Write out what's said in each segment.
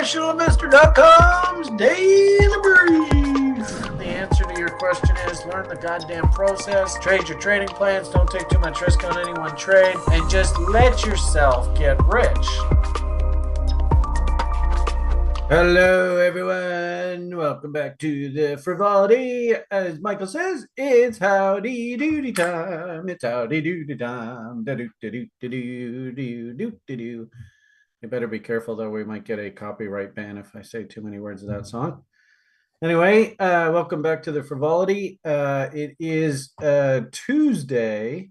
professionalinvestor.com's daily brief. The answer to your question is learn the goddamn process, trade your trading plans, don't take too much risk on any one trade, and just let yourself get rich. Hello, everyone. Welcome back to the frivolity. As Michael says, it's howdy doody time. It's howdy doody time. Da-do-do-do-do-do-do-do-do. You better be careful, though. We might get a copyright ban if I say too many words of that song. Anyway, welcome back to the frivolity. It is Tuesday,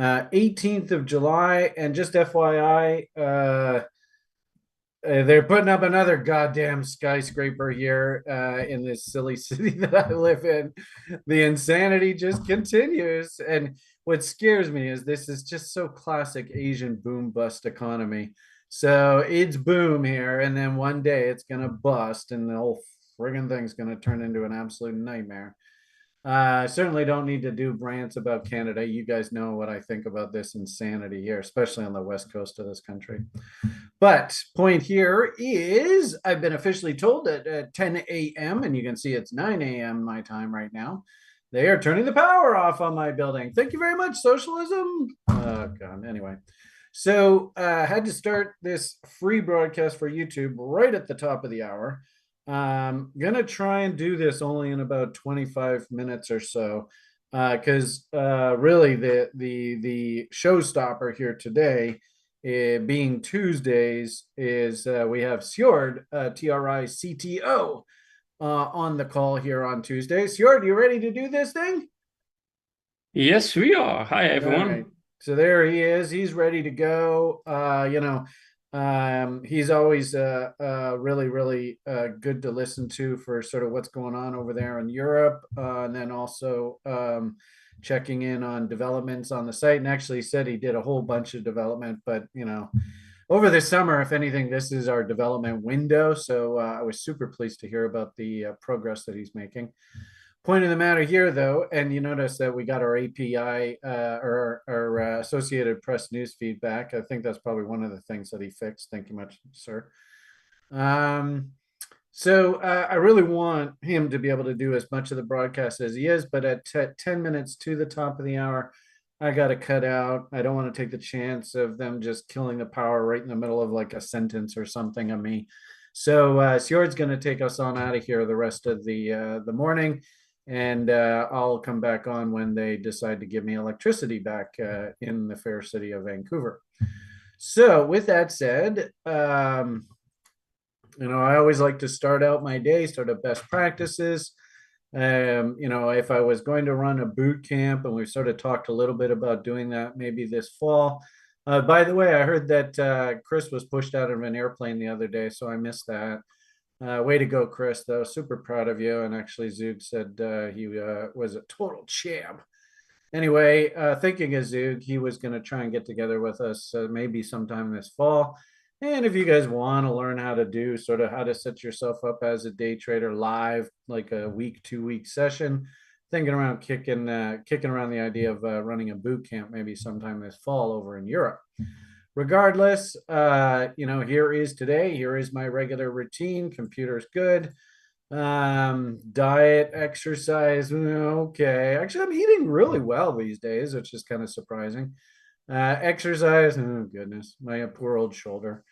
18th of July, and just FYI, they're putting up another goddamn skyscraper here in this silly city that I live in. The insanity just continues. And what scares me is this is just so classic Asian boom bust economy. So it's boom here, and then one day it's going to bust, and the whole friggin' thing's going to turn into an absolute nightmare. Certainly don't need to do rants about Canada. You guys know what I think about this insanity here, especially on the west coast of this country. But point here is I've been officially told that at 10 a.m., and you can see it's 9 a.m. my time right now, they are turning the power off on my building. Thank you very much, socialism. Oh, God. Anyway. So I had to start this free broadcast for YouTube right at the top of the hour. I'm going to try and do this only in about 25 minutes or so, because really the showstopper here today, being Tuesdays, is we have Sjord, TRI-CTO, on the call here on Tuesday. Sjord, you ready to do this thing? Yes, we are. Hi, everyone. Right. So there he is. He's ready to go. He's always really good to listen to for sort of what's going on over there in Europe, and then also checking in on developments on the site. And actually said he did a whole bunch of development, but over the summer, if anything, this is our development window. So I was super pleased to hear about the progress that he's making. Point of the matter here, though, and you notice that we got our API or our Associated Press news feedback. I think that's probably one of the things that he fixed. Thank you much, sir. So I really want him to be able to do as much of the broadcast as he is, but at 10 minutes to the top of the hour, I got to cut out. I don't want to take the chance of them just killing the power right in the middle of like a sentence or something of me. So Sjord's going to take us on out of here the rest of the morning. And I'll come back on when they decide to give me electricity back in the fair city of Vancouver. So with that said, I always like to start out my day, sort of best practices. If I was going to run a boot camp, and we've sort of talked a little bit about doing that maybe this fall. By the way, I heard that Chris was pushed out of an airplane the other day, so I missed that. Way to go, Chris, though. Super proud of you. And actually, Zug said he was a total champ. Anyway, thinking of Zug, he was going to try and get together with us maybe sometime this fall. And if you guys want to learn how to do sort of how to set yourself up as a day trader live, like a week, 2 week session, thinking around kicking around the idea of running a boot camp maybe sometime this fall over in Europe. Regardless, here is today. Here is my regular routine. Computer's good. Diet, exercise, okay. Actually, I'm eating really well these days, which is kind of surprising. Exercise, oh goodness, my poor old shoulder.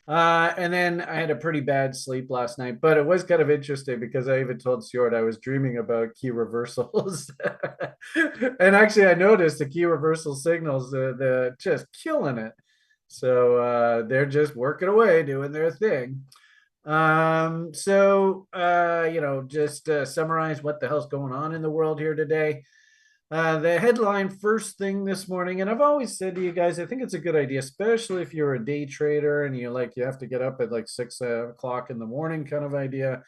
And then I had a pretty bad sleep last night, but it was kind of interesting because I even told Sjord I was dreaming about key reversals. And actually, I noticed the key reversal signals, the just killing it. So they're just working away, doing their thing. Just summarize what the hell's going on in the world here today. The headline first thing this morning, and I've always said to you guys, I think it's a good idea, especially if you're a day trader and you have to get up at like 6 o'clock in the morning kind of idea.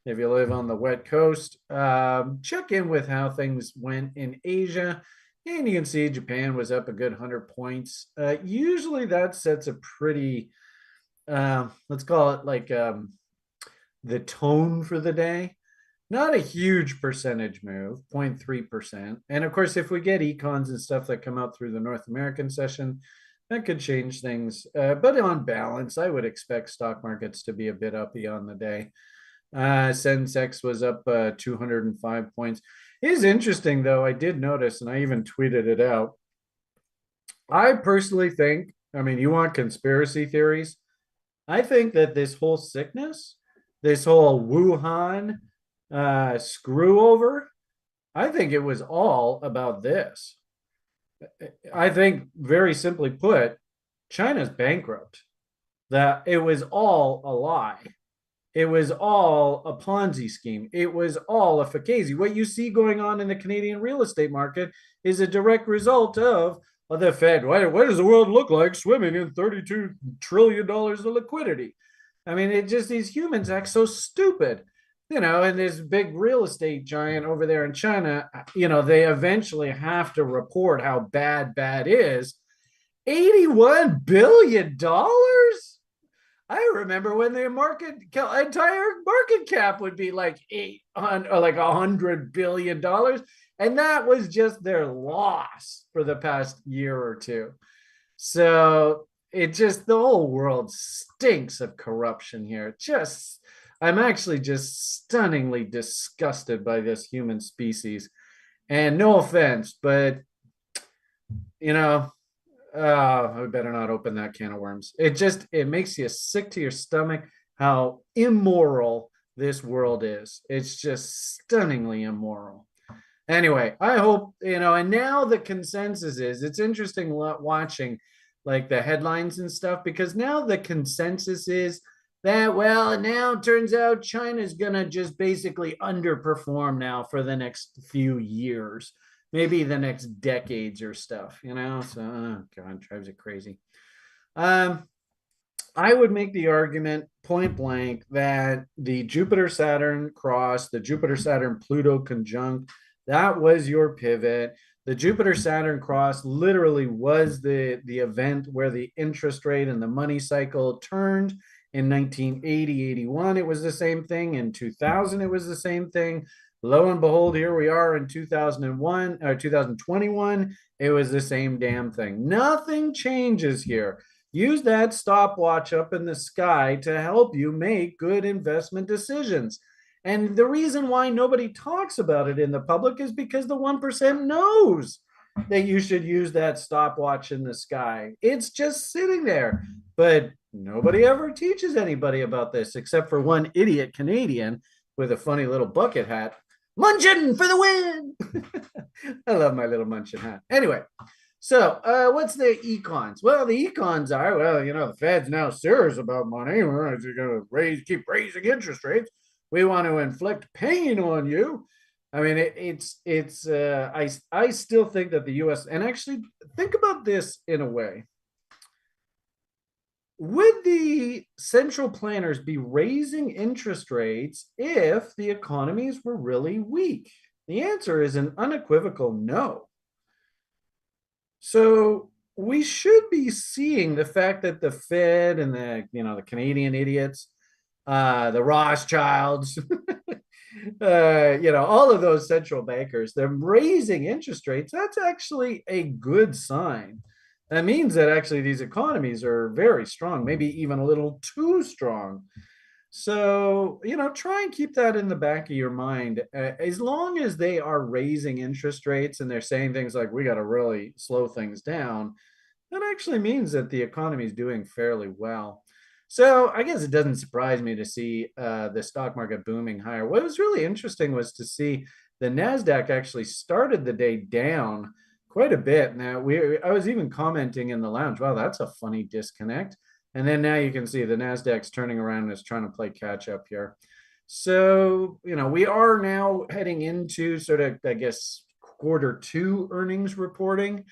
If you live on the west coast, check in with how things went in Asia. And you can see Japan was up a good 100 points. Usually that sets a pretty, let's call it like the tone for the day. Not a huge percentage move, 0.3%. And of course, if we get econs and stuff that come out through the North American session, that could change things. But on balance, I would expect stock markets to be a bit uppy on the day. Sensex was up 205 points. It is interesting, though. I did notice, and I even tweeted it out. I personally think, I mean, you want conspiracy theories? I think that this whole sickness, this whole Wuhan screw over, I think it was all about this. I think, very simply put, China's bankrupt. That it was all a lie. It was all a Ponzi scheme. It was all a fugazi. What you see going on in the Canadian real estate market is a direct result of the Fed. What does the world look like swimming in $32 trillion of liquidity? I mean, it just, these humans act so stupid. And this big real estate giant over there in China, they eventually have to report how bad is. $81 billion? I remember when the entire market cap would be like 800 or like $100 billion, and that was just their loss for the past year or two. So the whole world stinks of corruption here. I'm actually just stunningly disgusted by this human species. And no offense, but you know, I better not open that can of worms. It makes you sick to your stomach how immoral this world is. It's just stunningly immoral. Anyway, I hope, and now the consensus is, it's interesting watching like the headlines and stuff, because now the consensus is that, well, now it turns out China's going to just basically underperform now for the next few years, maybe the next decades or stuff. So, oh God, drives it crazy. I would make the argument point blank that the Jupiter Saturn cross, the Jupiter Saturn Pluto conjunct, that was your pivot. The Jupiter Saturn cross literally was the event where the interest rate and the money cycle turned. In 1980, 81, it was the same thing. In 2000, it was the same thing. Lo and behold, here we are in 2001 or 2021. It was the same damn thing. Nothing changes here. Use that stopwatch up in the sky to help you make good investment decisions. And the reason why nobody talks about it in the public is because the 1% knows that you should use that stopwatch in the sky. It's just sitting there. But nobody ever teaches anybody about this except for one idiot Canadian with a funny little bucket hat. Munchin for the win. I love my little Munchin hat. Anyway, so what's the econs? Well, the econs are, the Fed's now serious about money. We're going to keep raising interest rates. We want to inflict pain on you. I mean, I still think that the U.S. and actually think about this in a way. Would the central planners be raising interest rates if the economies were really weak? The answer is an unequivocal no. So we should be seeing the fact that the Fed and the Canadian idiots, the Rothschilds, all of those central bankers, they're raising interest rates. That's actually a good sign. That means that actually these economies are very strong, maybe even a little too strong. So, try and keep that in the back of your mind. As long as they are raising interest rates and they're saying things like, we got to really slow things down, that actually means that the economy is doing fairly well. So I guess it doesn't surprise me to see the stock market booming higher. What was really interesting was to see the NASDAQ actually started the day down quite a bit. Now, I was even commenting in the lounge, wow, that's a funny disconnect. And then now you can see the NASDAQ's turning around and is trying to play catch up here. So, we are now heading into sort of, I guess, Q2 earnings reporting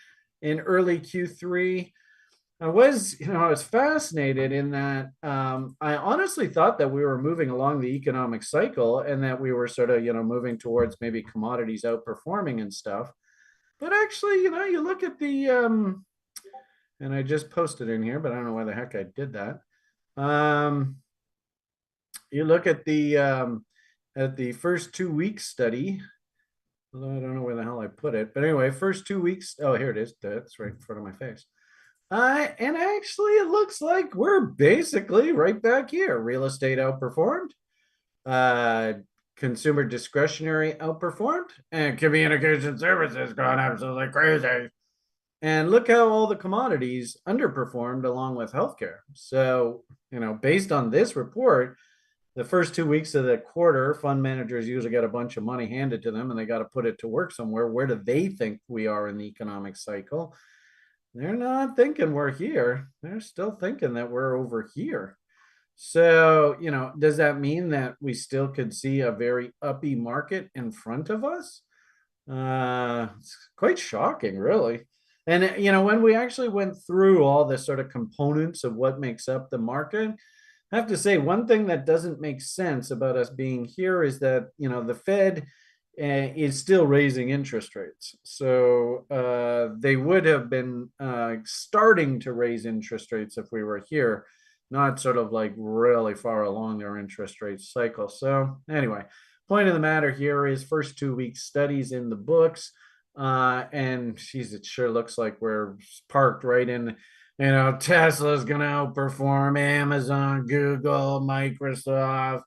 in early Q3. I was fascinated in that I honestly thought that we were moving along the economic cycle and that we were sort of, moving towards maybe commodities outperforming and stuff. But actually, you look at the, and I just posted in here, but I don't know why the heck I did that. You look at the first 2 weeks study, although I don't know where the hell I put it. But anyway, first 2 weeks. Oh, here it is. That's right in front of my face. And actually, it looks like we're basically right back here. Real estate outperformed. Uh, Consumer discretionary outperformed, and communication services gone absolutely crazy. And look how all the commodities underperformed along with healthcare. So, based on this report, the first 2 weeks of the quarter, fund managers usually get a bunch of money handed to them and they got to put it to work somewhere. Where do they think we are in the economic cycle? They're not thinking we're here. They're still thinking that we're over here. So, does that mean that we still could see a very uppy market in front of us? It's quite shocking, really. And, when we actually went through all the sort of components of what makes up the market, I have to say, one thing that doesn't make sense about us being here is that, the Fed is still raising interest rates. So they would have been starting to raise interest rates if we were here, not sort of like really far along their interest rate cycle. So anyway, point of the matter here is first 2 weeks studies in the books. And geez, it sure looks like we're parked right in, Tesla's going to outperform Amazon, Google, Microsoft.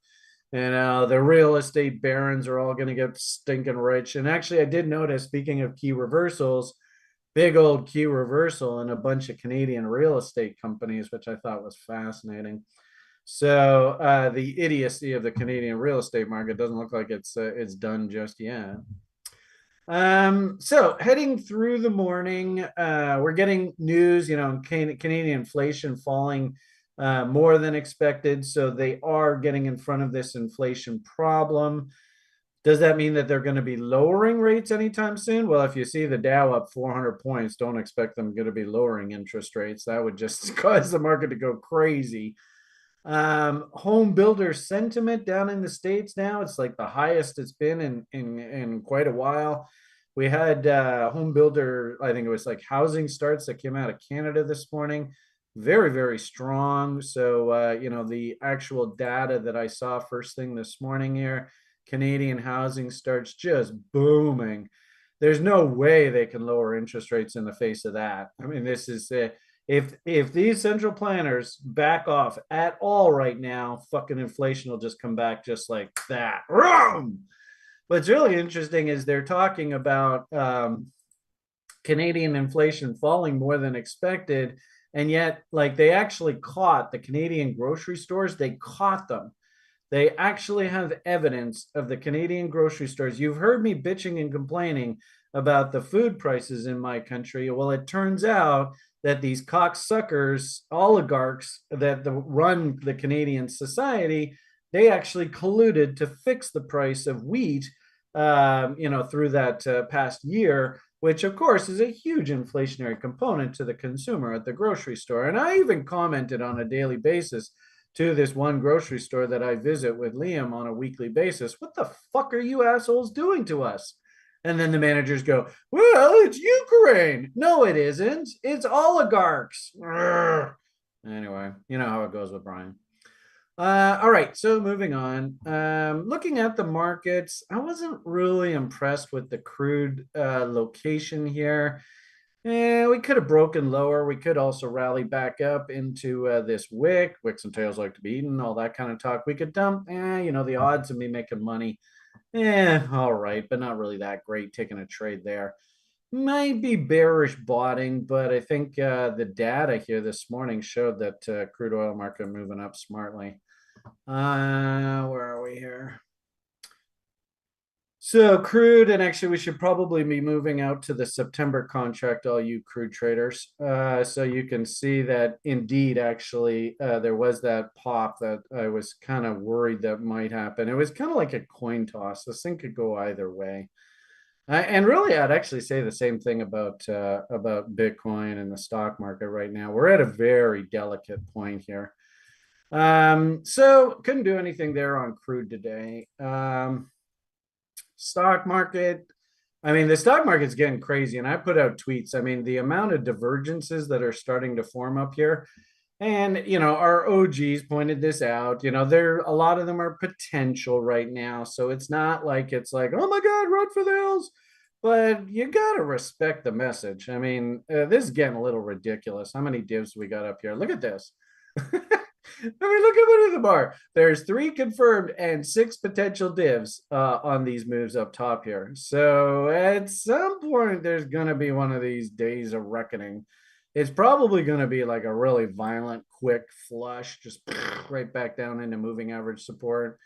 The real estate barons are all going to get stinking rich. And actually, I did notice, speaking of key reversals, big old key reversal in a bunch of Canadian real estate companies, which I thought was fascinating. So the idiocy of the Canadian real estate market doesn't look like it's done just yet. So heading through the morning, we're getting news, Canadian inflation falling more than expected. So they are getting in front of this inflation problem. Does that mean that they're going to be lowering rates anytime soon? Well, if you see the Dow up 400 points, don't expect them going to be lowering interest rates. That would just cause the market to go crazy. Home builder sentiment down in the States now, it's like the highest it's been in quite a while. We had home builder, I think it was like housing starts that came out of Canada this morning. Very, very strong. So, the actual data that I saw first thing this morning here, Canadian housing starts just booming. There's no way they can lower interest rates in the face of that. I mean, this is if these central planners back off at all right now, fucking inflation will just come back just like that. What's really interesting is they're talking about Canadian inflation falling more than expected, and yet, like, they actually caught the Canadian grocery stores. They caught them. They actually have evidence of the Canadian grocery stores. You've heard me bitching and complaining about the food prices in my country. Well, it turns out that these cocksuckers, oligarchs that run the Canadian society, they actually colluded to fix the price of wheat, through that past year, which of course is a huge inflationary component to the consumer at the grocery store. And I even commented on a daily basis to this one grocery store that I visit with Liam on a weekly basis. What the fuck are you assholes doing to us? And then the managers go, well, it's Ukraine. No, it isn't. It's oligarchs. Anyway, you know how it goes with Brian. All right, so moving on. Looking at the markets, I wasn't really impressed with the crude location here. We could have broken lower. We could also rally back up into this wick. Wicks and tails like to be eaten, all that kind of talk. We could dump, the odds of me making money. All right, but not really that great taking a trade there. Might be bearish botting, but I think the data here this morning showed that crude oil market moving up smartly. Where are we here? So crude, and actually we should probably be moving out to the September contract, all you crude traders. So you can see that indeed, actually, there was that pop that I was kind of worried that might happen. It was kind of like a coin toss. This thing could go either way. And really, I'd actually say the same thing about Bitcoin and the stock market right now. We're at a very delicate point here. So couldn't do anything there on crude today. Stock market, I mean, the stock market's getting crazy, and I put out tweets. I mean, the amount of divergences that are starting to form up here, and our OGs pointed this out. There a lot of them are potential right now, so it's not like it's like, oh my God, run for the hills. but you gotta respect the message. I mean, this is getting a little ridiculous. How many divs we got up here? Look at this. I mean, look at what in the bar. There's 3 confirmed and 6 potential divs on these moves up top here. So at some point, there's going to be one of these days of reckoning. It's probably going to be like a really violent, quick flush, just right back down into moving average support.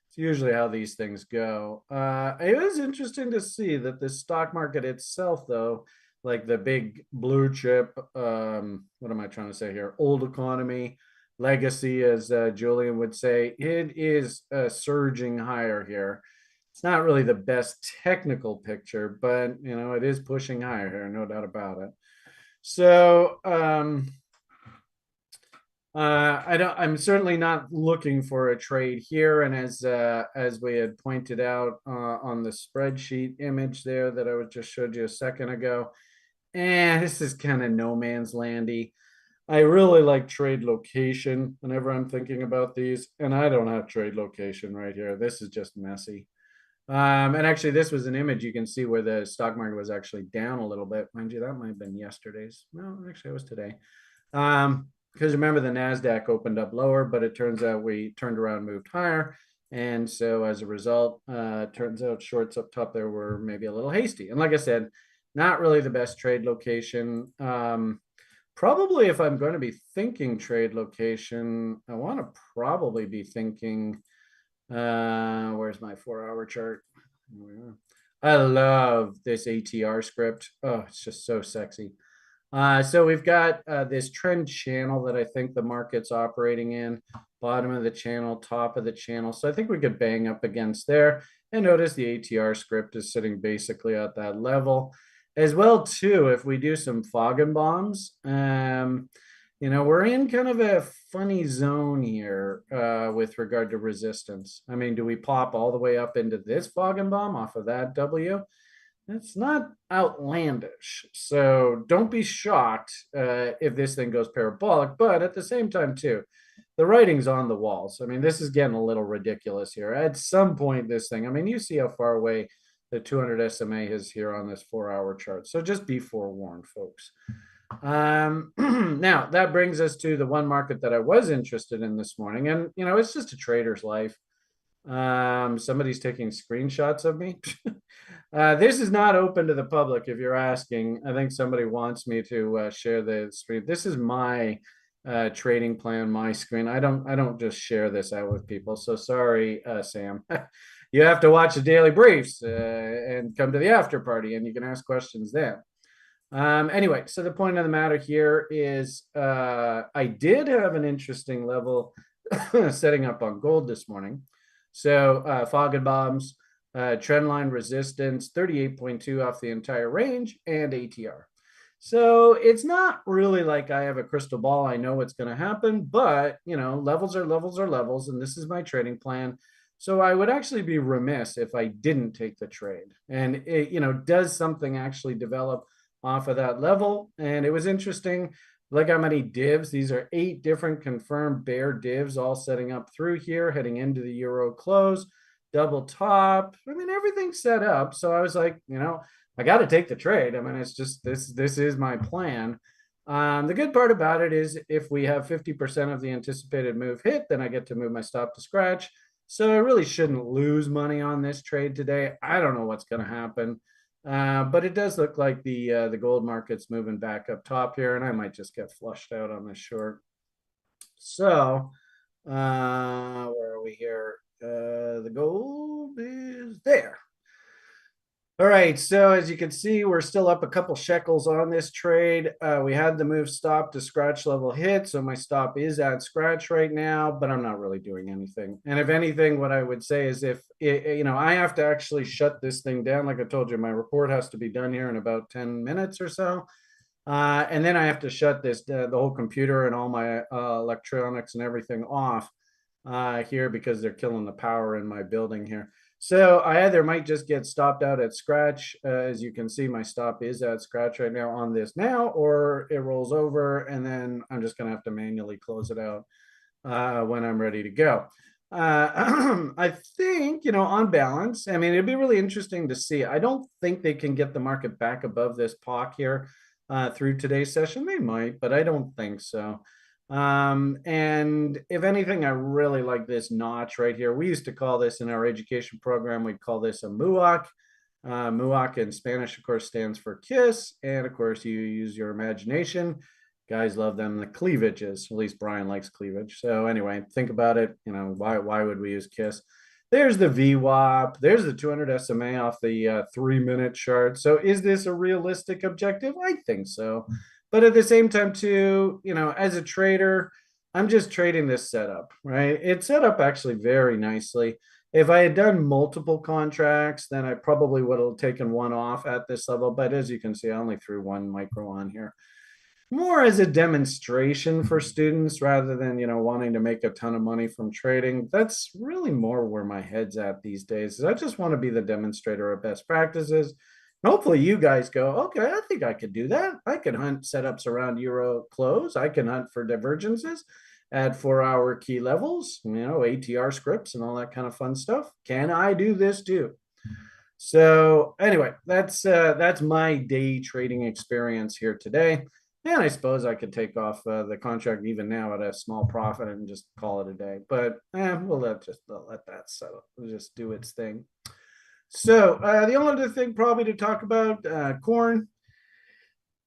It's usually how these things go. It was interesting to see that the stock market itself, though, like the big blue chip, what am I trying to say here? Old economy, legacy, as Julian would say, it is surging higher here. It's not really the best technical picture, but it is pushing higher here, no doubt about it. So I'm certainly not looking for a trade here, and as we had pointed out on the spreadsheet image there that I just showed you a second ago, this is kind of no man's landy. I really like trade location whenever I'm thinking about these, and I don't have trade location right here. This is just messy. And actually, this was an image you can see where the stock market was actually down a little bit. Mind you, that might have been yesterday's. No, actually, it was today. Because remember, the NASDAQ opened up lower, but it turns out we turned around, moved higher. And so as a result, turns out shorts up top there were maybe a little hasty. And like I said, not really the best trade location. Probably if I'm going to be thinking trade location, I want to probably be thinking, where's my 4-hour chart? I love this ATR script. Oh, it's just so sexy. So we've got this trend channel that I think the market's operating in, bottom of the channel, top of the channel. So I think we could bang up against there. And notice the ATR script is sitting basically at that level. As well, too, if we do some Foggenbaums, we're in kind of a funny zone here with regard to resistance. I mean, do we pop all the way up into this Foggenbaum off of that W? It's not outlandish. So don't be shocked if this thing goes parabolic. But at the same time, too, the writing's on the walls. I mean, this is getting a little ridiculous here. At some point, this thing, I mean, you see how far away the 200 SMA is here on this 4-hour chart. So just be forewarned, folks. Now, that brings us to the one market that I was interested in this morning. And, it's just a trader's life. Somebody's taking screenshots of me. This is not open to the public if you're asking. I think somebody wants me to share the screen. This is my trading plan, my screen. I don't just share this out with people. So sorry, Sam. You have to watch the daily briefs and come to the after party, and you can ask questions then. Anyway, so the point of the matter here is I did have an interesting level setting up on gold this morning. So Foggenbaums, trendline resistance, 38.2 off the entire range, and ATR. So it's not really like I have a crystal ball. I know what's going to happen, but levels are levels are levels, and this is my trading plan. So I would actually be remiss if I didn't take the trade. And does something actually develop off of that level? And it was interesting. Look how many divs. These are 8 different confirmed bear divs all setting up through here, heading into the euro close, double top. I mean, everything's set up. So I was like, I got to take the trade. I mean, it's just this is my plan. The good part about it is if we have 50% of the anticipated move hit, then I get to move my stop to scratch. So I really shouldn't lose money on this trade today. I don't know what's going to happen. But it does look like the gold market's moving back up top here, and I might just get flushed out on this short. So, where are we here? The gold is there. All right, so as you can see, we're still up a couple shekels on this trade. We had the move stop to scratch level hit, so my stop is at scratch right now, but I'm not really doing anything. And if anything, what I would say is if, I have to actually shut this thing down. Like I told you, my report has to be done here in about 10 minutes or so. And then I have to shut the whole computer and all my electronics and everything off here because they're killing the power in my building here. So I either might just get stopped out at scratch. As you can see, my stop is at scratch right now on this now, or it rolls over and then I'm just going to have to manually close it out when I'm ready to go. I think, on balance, I mean, it'd be really interesting to see. I don't think they can get the market back above this POC here through today's session. They might, but I don't think so. And if anything, I really like this notch right here. We used to call this in our education program, we'd call this a MUOC. MUOC in Spanish, of course, stands for kiss. And of course, you use your imagination. Guys love them, the cleavages. At least Brian likes cleavage. So anyway, think about it. Why would we use kiss? There's the VWAP. There's the 200 SMA off the 3-minute chart. So is this a realistic objective? I think so. But at the same time, too, as a trader, I'm just trading this setup, right? It's set up actually very nicely. If I had done multiple contracts, then I probably would have taken one off at this level. But as you can see, I only threw one micro on here more as a demonstration for students rather than wanting to make a ton of money from trading. That's really more where my head's at these days. Is I just want to be the demonstrator of best practices. And hopefully you guys go, okay, I think I could do that. I can hunt setups around euro close. I can hunt for divergences at 4-hour key levels, ATR scripts and all that kind of fun stuff. Can I do this too? So anyway, that's my day trading experience here today. And I suppose I could take off the contract even now at a small profit and just call it a day. But we'll let that settle. We'll just do its thing. So the only other thing probably to talk about, corn.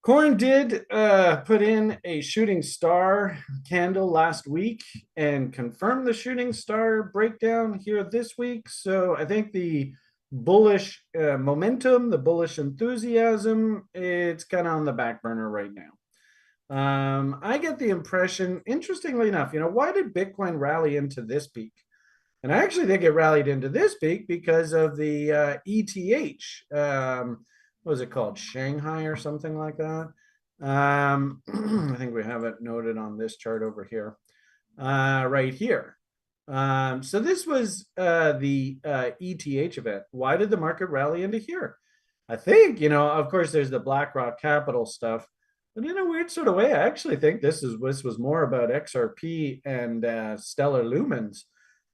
Corn did put in a shooting star candle last week and confirmed the shooting star breakdown here this week. So I think the bullish momentum, the bullish enthusiasm, it's kind of on the back burner right now. I get the impression, interestingly enough, why did Bitcoin rally into this peak? And I actually think it rallied into this peak because of the ETH. What was it called? Shanghai or something like that. I think we have it noted on this chart over here, right here. So this was the ETH event. Why did the market rally into here? I think, of course, there's the BlackRock Capital stuff. But in a weird sort of way, I actually think this was more about XRP and Stellar Lumens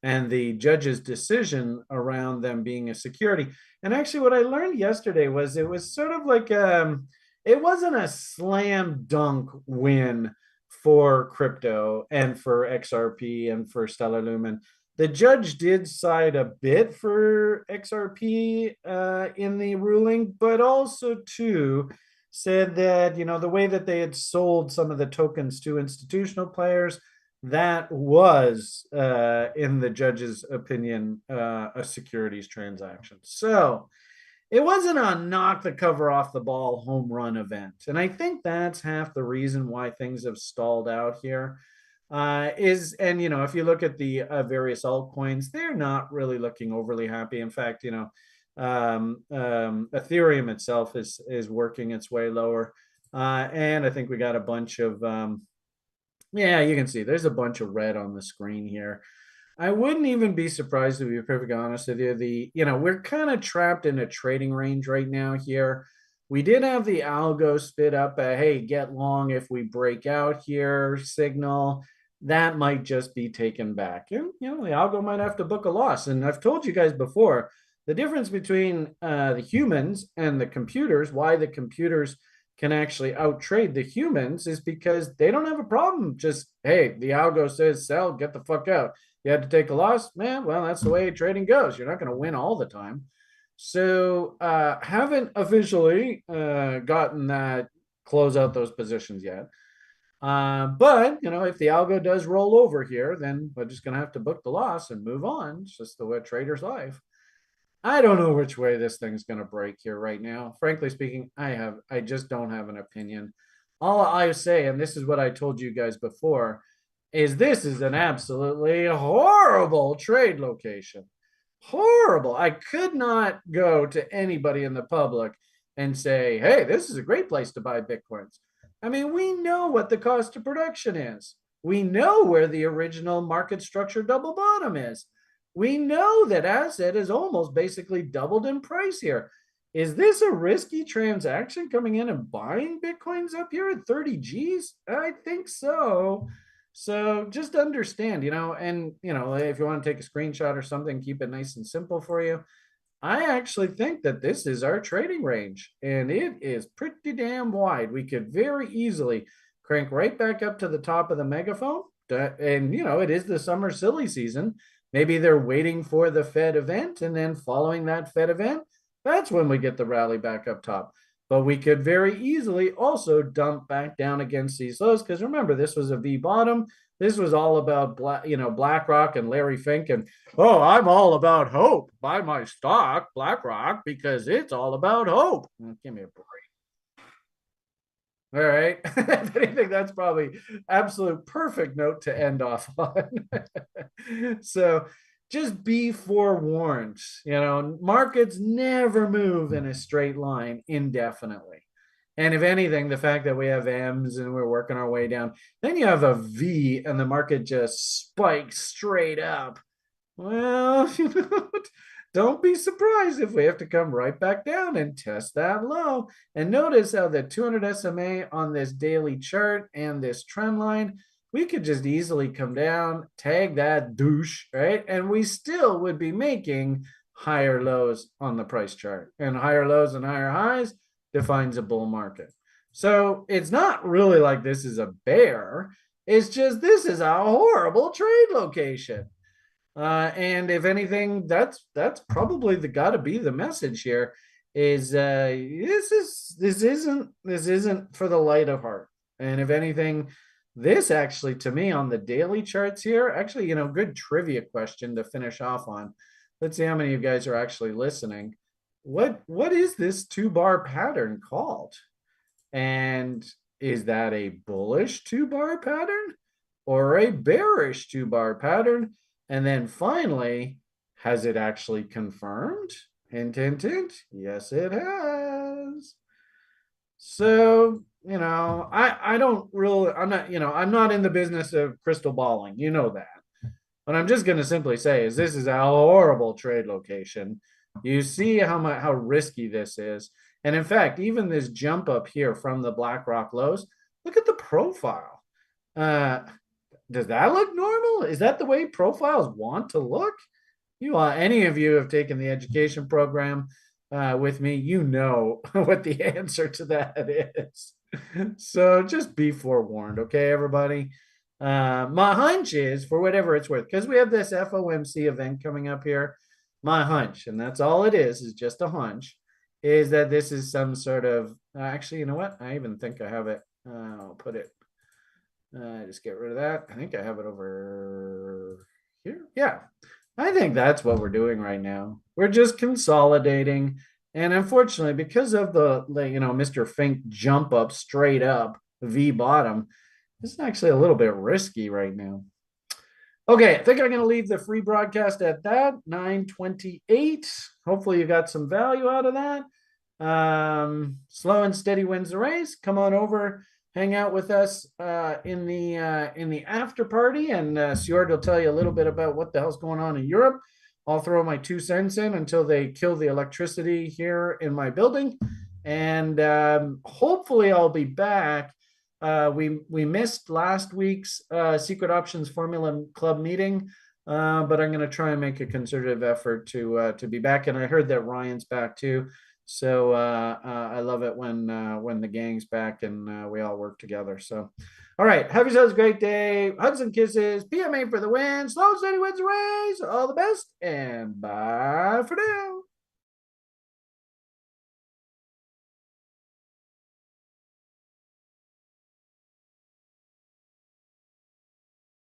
and the judge's decision around them being a security. And actually, what I learned yesterday was it was sort of like it wasn't a slam dunk win for crypto and for XRP and for Stellar Lumen. The judge did side a bit for XRP in the ruling, but also too said that the way that they had sold some of the tokens to institutional players, that was in the judge's opinion a securities transaction. So it wasn't a knock the cover off the ball home run event, and I think that's half the reason why things have stalled out here. If you look at the various altcoins, they're not really looking overly happy. In fact, Ethereum itself is working its way lower, and I think we got a bunch of you can see there's a bunch of red on the screen here. I wouldn't even be surprised, to be perfectly honest with you. We're kind of trapped in a trading range right now here. We did have the algo spit up a hey, get long if we break out here signal. That might just be taken back. And the algo might have to book a loss. And I've told you guys before, the difference between the humans and the computers, why the computers can actually outtrade the humans, is because they don't have a problem. Just, hey, the algo says sell, get the fuck out. You had to take a loss, man. Well, that's the way trading goes. You're not going to win all the time. So haven't officially gotten that close out those positions yet. But if the algo does roll over here, then we're just going to have to book the loss and move on. It's just the way trader's life. I don't know which way this thing's going to break here right now. Frankly speaking, I just don't have an opinion. All I say, and this is what I told you guys before, is this is an absolutely horrible trade location. Horrible. I could not go to anybody in the public and say, hey, this is a great place to buy Bitcoins. I mean, we know what the cost of production is. We know where the original market structure double bottom is. We know that asset is almost basically doubled in price here. Is this a risky transaction coming in and buying Bitcoins up here at 30 G's? I think so. So just understand, and if you want to take a screenshot or something, keep it nice and simple for you. I actually think that this is our trading range, and it is pretty damn wide. We could very easily crank right back up to the top of the megaphone. And, it is the summer silly season. Maybe they're waiting for the Fed event, and then following that Fed event, that's when we get the rally back up top. But we could very easily also dump back down against these lows because remember, this was a V bottom. This was all about BlackRock and Larry Fink and oh, I'm all about hope. Buy my stock, BlackRock, because it's all about hope. Give me a break. All right. If anything, that's probably absolute perfect note to end off on. So just be forewarned. Markets never move in a straight line indefinitely. And if anything, the fact that we have M's and we're working our way down, then you have a V and the market just spikes straight up. Well, don't be surprised if we have to come right back down and test that low. And notice how the 200 SMA on this daily chart and this trend line, we could just easily come down, tag that douche, right? And we still would be making higher lows on the price chart. And higher lows and higher highs defines a bull market. So it's not really like this is a bear. It's just this is a horrible trade location. And if anything, that's probably got to be the message here. Is this isn't for the light of heart. And if anything, this actually to me on the daily charts here, actually, good trivia question to finish off on. Let's see how many of you guys are actually listening. What is this 2-bar pattern called? And is that a bullish 2-bar pattern or a bearish 2-bar pattern? And then finally, has it actually confirmed? Hint, hint, hint. Yes, it has. So, I don't really, I'm not in the business of crystal balling. You know that. But I'm just going to simply say this is a horrible trade location. You see how risky this is. And in fact, even this jump up here from the BlackRock lows, look at the profile. Does that look normal? Is that the way profiles want to look? Any of you have taken the education program with me, you know what the answer to that is. So just be forewarned, okay, everybody? My hunch is, for whatever it's worth, because we have this FOMC event coming up here, my hunch, and that's all it is just a hunch, is that this is some sort of, actually, you know what? I even think I have it. I'll put it, just get rid of that. I think I have it over here. Yeah, I think that's what we're doing right now. We're just consolidating. And unfortunately, because of the Mr. Fink jump up straight up V bottom, this is actually a little bit risky right now. Okay, I think I'm going to leave the free broadcast at that, 9:28. Hopefully you got some value out of that. Slow and steady wins the race. Come on over, hang out with us in the after party, and Sjord will tell you a little bit about what the hell's going on in Europe. I'll throw my 2 cents in until they kill the electricity here in my building, and hopefully I'll be back. We missed last week's Secret Options Formula Club meeting, but I'm going to try and make a concerted effort to be back. And I heard that Ryan's back too. So I love it when the gang's back and we all work together. So, all right, have yourselves a great day. Hugs and kisses. PMA for the win. Slow and steady wins the race. All the best, and bye for now.